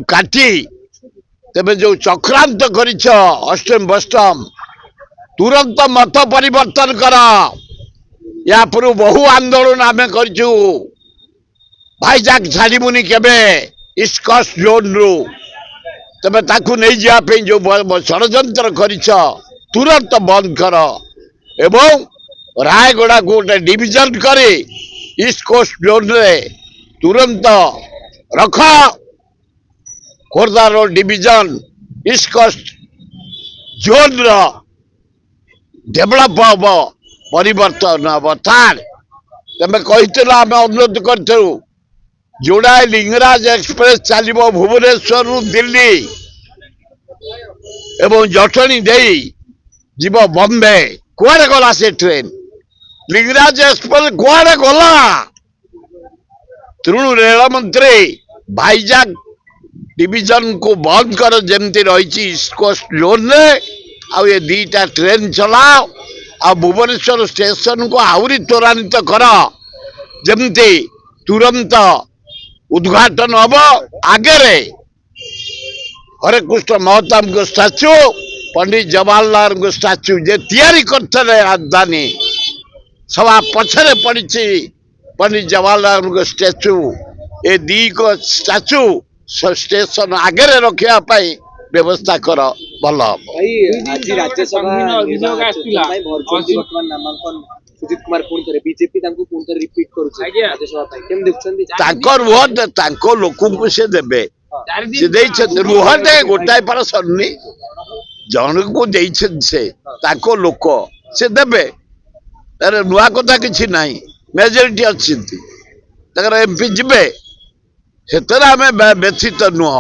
काटी तेरे जो चक्रांत कर अष्टम बष्टम तुरंत मत परिवर्तन कर या पूर्व बहु आंदोलन आम करूँ भाईजाक छाड़बूनी केबे ईस्ट कोस्ट जोन रु तेरे ताकू नहीं जावाई जो षड्यंत्र कर तुरंत बंद कर एवं रायगड़ा को गोटे डिविजन करे ईस्ट कोस्ट जोन रे तुरंत रख खोर्धार division east coast zone develop हम परिवर्तन हम तार तेज कही आम अनुरोध करूँ जोड़ा लिंगराज एक्सप्रेस चलो भुवनेश्वर दिल्ली एवं जटणी दे जीव बम्बे कुआड़े गला से ट्रेन लिंगराज एक्सप्रेस कुआड़े गला तेणु रेल मंत्री भाईजाक डिविजन को बंद कर जमती रही ईस्ट कोस्ट जोन रे आ ये दीटा ट्रेन चलाओ आ भुवनेश्वर स्टेशन को आहरी त्वरान्वित कर जमती तुरंत उद्घाटन हम आगे हरे कृष्ण महताब को स्टाच्यू पंडित जवाहरलाल को स्टाच्यू जे तैयारी करते राजधानी सभा पछरे पड़ी पंडित जवाहरलाल को स्टैच्यू ए दी को स्टैच्यू स्टेशन आगे रखापी व्यवस्था कर भल सुजित कुमार पुणी करे बीजेपी तांको पुणी करे रिपीट करूछ राज्यसभा पाई केम देखछन्ती तांकर वोट तांको लोक को से देबे से दैछन रुहते गोटाय पर सरनी जन को दैछन से तांको लोक से देबे अरे नुआ कथा किछि नाही मेजॉरिटी अछि ताकर एमपी जिबे सेतर हमें व्यथित नुह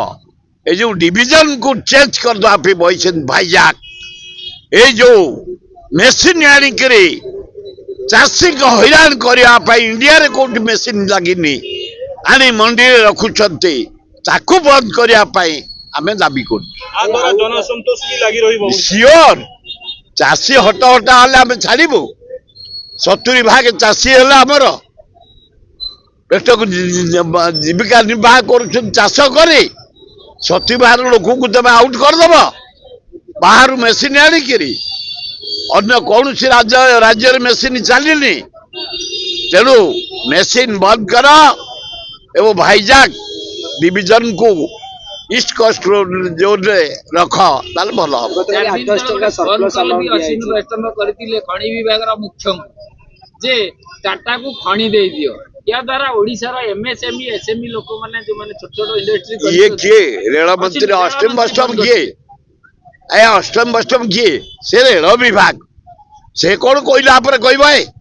ए जो डिवीजन को चेंज कर दो आप बइछन भाईजाक ए जो मेसिन आनी करे चाषी को हैरान करने इंडिया रे कोट मेसीन लगी आनी मंडी रखुंट बंद करने आम दाबी कर सियोर चाषी हट हटा हेल्ले आम छाड़बू 70 भाग चाषी है आमर पेट को जीविका निर्वाह कर चाष कर 70 भाग लोक को तुम आउट करदेव बाहर मेसीन आनिकी अन्य कौन सी राज्य मेसीन चलनी तेणु मेसीन बंद कर एवं भाईजाक डिविजन को ईस्ट कोस्ट जोन रे रख भल खनि विभाग मुख्य जे टाटा को खनि दे दियो या द्वारा ओडिसा रो एमएसएमई एसएमई लोक माने जो माने छोट छोट इंडस्ट्री ये किए रेल मंत्री अष्टम बष्टम किए अष्टम बष्टम किए से रेल विभाग से कौन कहला कहबे